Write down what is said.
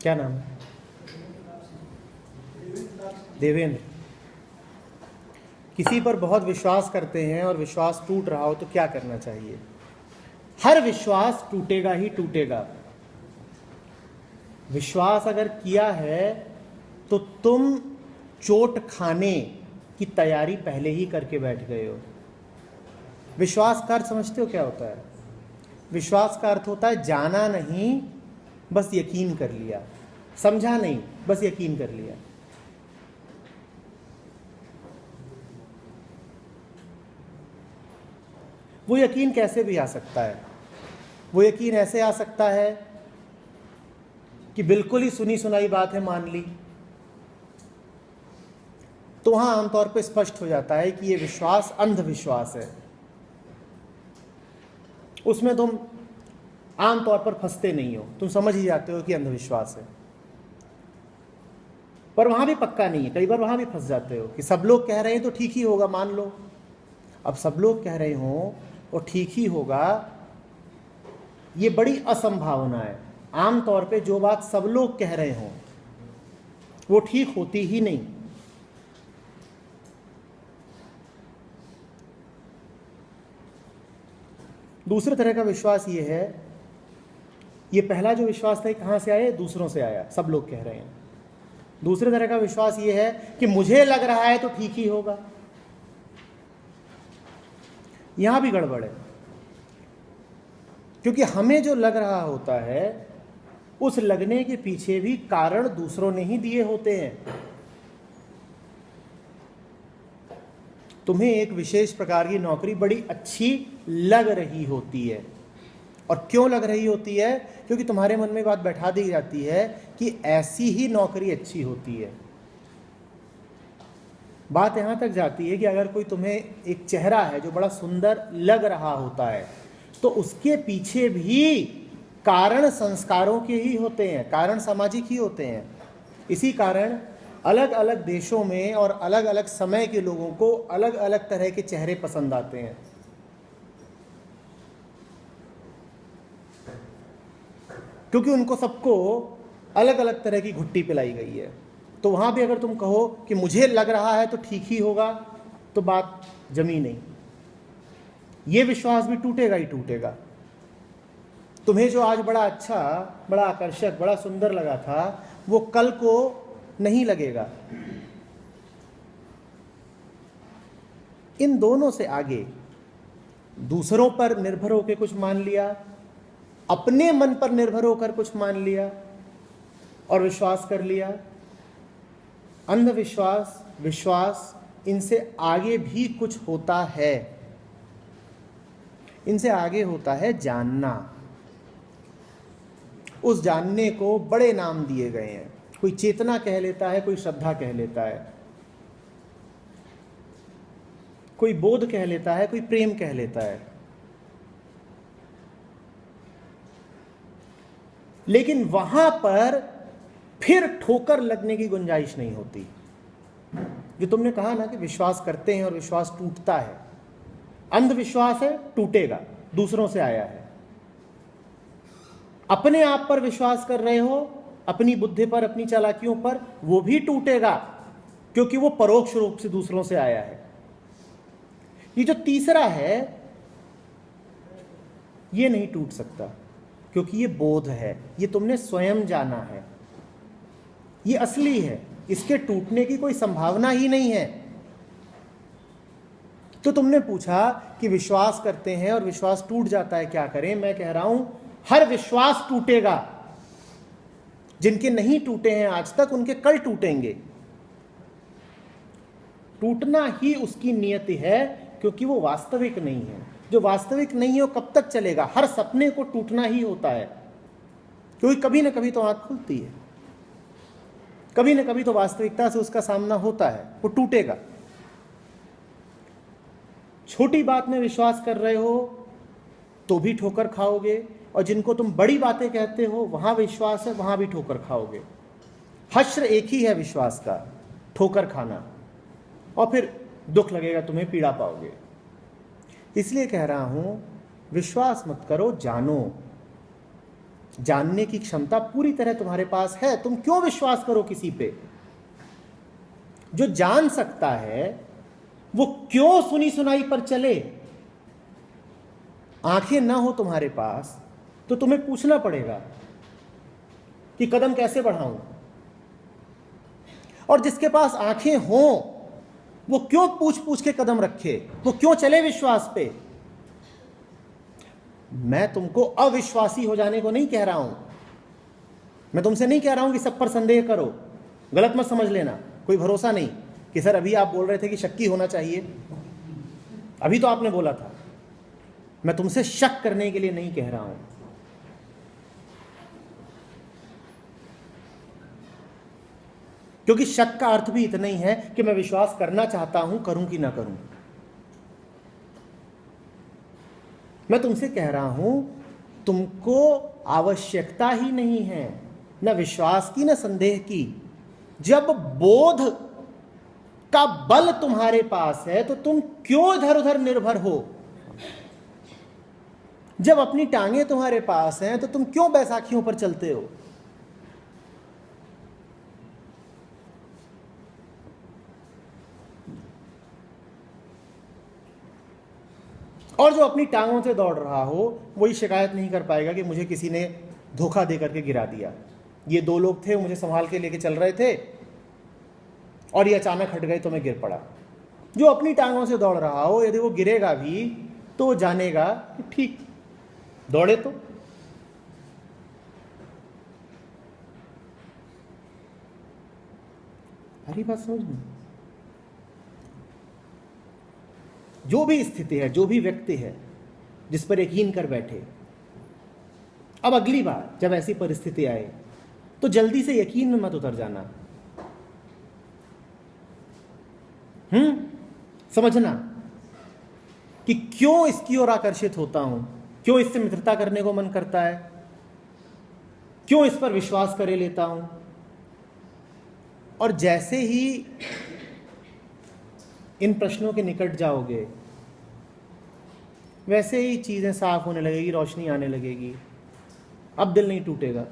क्या नाम है? देवेंद्र। किसी पर बहुत विश्वास करते हैं और विश्वास टूट रहा हो तो क्या करना चाहिए? हर विश्वास टूटेगा ही टूटेगा। विश्वास अगर किया है तो तुम चोट खाने की तैयारी पहले ही करके बैठ गए हो। विश्वास का अर्थ समझते हो क्या होता है? विश्वास का अर्थ होता है जाना नहीं, बस यकीन कर लिया। समझा नहीं, बस यकीन कर लिया। वो यकीन कैसे भी आ सकता है। वो यकीन ऐसे आ सकता है कि बिल्कुल ही सुनी सुनाई बात है, मान ली, तो वहां आमतौर पर स्पष्ट हो जाता है कि ये विश्वास अंधविश्वास है। उसमें तुम आमतौर पर फंसते नहीं हो, तुम समझ ही जाते हो कि अंधविश्वास है। पर वहां भी पक्का नहीं है, कई बार वहां भी फंस जाते हो कि सब लोग कह रहे हैं तो ठीक ही होगा, मान लो। अब सब लोग कह रहे हो और ठीक ही होगा, ये बड़ी असंभावना है। आमतौर पे जो बात सब लोग कह रहे हो वो ठीक होती ही नहीं। दूसरे तरह का विश्वास ये है, ये पहला जो विश्वास था कहां से आया? दूसरों से आया, सब लोग कह रहे हैं। दूसरे तरह का विश्वास ये है कि मुझे लग रहा है तो ठीक ही होगा। यहां भी गड़बड़ है, क्योंकि हमें जो लग रहा होता है उस लगने के पीछे भी कारण दूसरों ने ही दिए होते हैं। तुम्हें एक विशेष प्रकार की नौकरी बड़ी अच्छी लग रही होती है, और क्यों लग रही होती है? क्योंकि तुम्हारे मन में बात बैठा दी जाती है कि ऐसी ही नौकरी अच्छी होती है। बात यहां तक जाती है कि अगर कोई तुम्हें एक चेहरा है जो बड़ा सुंदर लग रहा होता है, तो उसके पीछे भी कारण संस्कारों के ही होते हैं, कारण सामाजिक ही होते हैं। इसी कारण अलग अलग देशों में और अलग अलग समय के लोगों को अलग अलग तरह के चेहरे पसंद आते हैं। क्योंकि उनको सबको अलग अलग तरह की घुट्टी पिलाई गई है। तो वहां भी अगर तुम कहो कि मुझे लग रहा है तो ठीक ही होगा, तो बात जमी नहीं। ये विश्वास भी टूटेगा ही टूटेगा। तुम्हें जो आज बड़ा अच्छा, बड़ा आकर्षक, बड़ा सुंदर लगा था, वो कल को नहीं लगेगा। इन दोनों से आगे दूसरों पर निर्भर होकर कुछ मान लिया, अपने मन पर निर्भर होकर कुछ मान लिया और विश्वास कर लिया। अंधविश्वास, विश्वास, इनसे आगे भी कुछ होता है। इनसे आगे होता है जानना। उस जानने को बड़े नाम दिए गए हैं। कोई चेतना कह लेता है, कोई श्रद्धा कह लेता है, कोई बोध कह लेता है, कोई प्रेम कह लेता है। लेकिन वहां पर फिर ठोकर लगने की गुंजाइश नहीं होती। जो तुमने कहा ना कि विश्वास करते हैं और विश्वास टूटता है, अंधविश्वास है, टूटेगा, दूसरों से आया है। अपने आप पर विश्वास कर रहे हो, अपनी बुद्धि पर, अपनी चालाकियों पर, वो भी टूटेगा, क्योंकि वो परोक्ष रूप से दूसरों से आया है। ये जो तीसरा है, ये नहीं टूट सकता, क्योंकि ये बोध है, ये तुमने स्वयं जाना है, ये असली है, इसके टूटने की कोई संभावना ही नहीं है। तो तुमने पूछा कि विश्वास करते हैं और विश्वास टूट जाता है, क्या करें? मैं कह रहा हूं हर विश्वास टूटेगा। जिनके नहीं टूटे हैं आज तक, उनके कल टूटेंगे। टूटना ही उसकी नियति है, क्योंकि वो वास्तविक नहीं है। जो वास्तविक नहीं है वो कब तक चलेगा? हर सपने को टूटना ही होता है, क्योंकि कभी ना कभी तो आंख खुलती है, कभी ना कभी तो वास्तविकता से उसका सामना होता है, वो टूटेगा। छोटी बात में विश्वास कर रहे हो तो भी ठोकर खाओगे, और जिनको तुम बड़ी बातें कहते हो वहां विश्वास है, वहां भी ठोकर खाओगे। हश्र एक ही है विश्वास का, ठोकर खाना, और फिर दुख लगेगा, तुम्हें पीड़ा पाओगे। इसलिए कह रहा हूं विश्वास मत करो, जानो। जानने की क्षमता पूरी तरह तुम्हारे पास है, तुम क्यों विश्वास करो किसी पे? जो जान सकता है वो क्यों सुनी सुनाई पर चले? आंखें ना हो तुम्हारे पास तो तुम्हें पूछना पड़ेगा कि कदम कैसे बढ़ाऊं। और जिसके पास आंखें हों वो क्यों पूछ पूछ के कदम रखे, वो क्यों चले विश्वास पे? मैं तुमको अविश्वासी हो जाने को नहीं कह रहा हूं, मैं तुमसे नहीं कह रहा हूं कि सब पर संदेह करो, गलत मत समझ लेना। कोई भरोसा नहीं कि सर अभी आप बोल रहे थे कि शक्की होना चाहिए, अभी तो आपने बोला था। मैं तुमसे शक करने के लिए नहीं कह रहा हूं। क्योंकि शक का अर्थ भी इतना ही है कि मैं विश्वास करना चाहता हूं, करूं कि ना करूं। मैं तुमसे कह रहा हूं तुमको आवश्यकता ही नहीं है न विश्वास की न संदेह की। जब बोध का बल तुम्हारे पास है तो तुम क्यों इधर उधर निर्भर हो? जब अपनी टांगे तुम्हारे पास हैं तो तुम क्यों बैसाखियों पर चलते हो? और जो अपनी टांगों से दौड़ रहा हो वही शिकायत नहीं कर पाएगा कि मुझे किसी ने धोखा दे करके गिरा दिया। ये दो लोग थे, मुझे संभाल के लेके चल रहे थे और ये अचानक हट गए तो मैं गिर पड़ा। जो अपनी टांगों से दौड़ रहा हो यदि वो गिरेगा भी तो वो जानेगा कि ठीक दौड़े तो। हरी बात समझ में? जो भी स्थिति है, जो भी व्यक्ति है जिस पर यकीन कर बैठे, अब अगली बार जब ऐसी परिस्थिति आए तो जल्दी से यकीन में मत उतर जाना। समझना कि क्यों इसकी ओर आकर्षित होता हूं, क्यों इससे मित्रता करने को मन करता है, क्यों इस पर विश्वास करे लेता हूं। और जैसे ही इन प्रश्नों के निकट जाओगे वैसे ही चीजें साफ होने लगेगी, रोशनी आने लगेगी। अब दिल नहीं टूटेगा।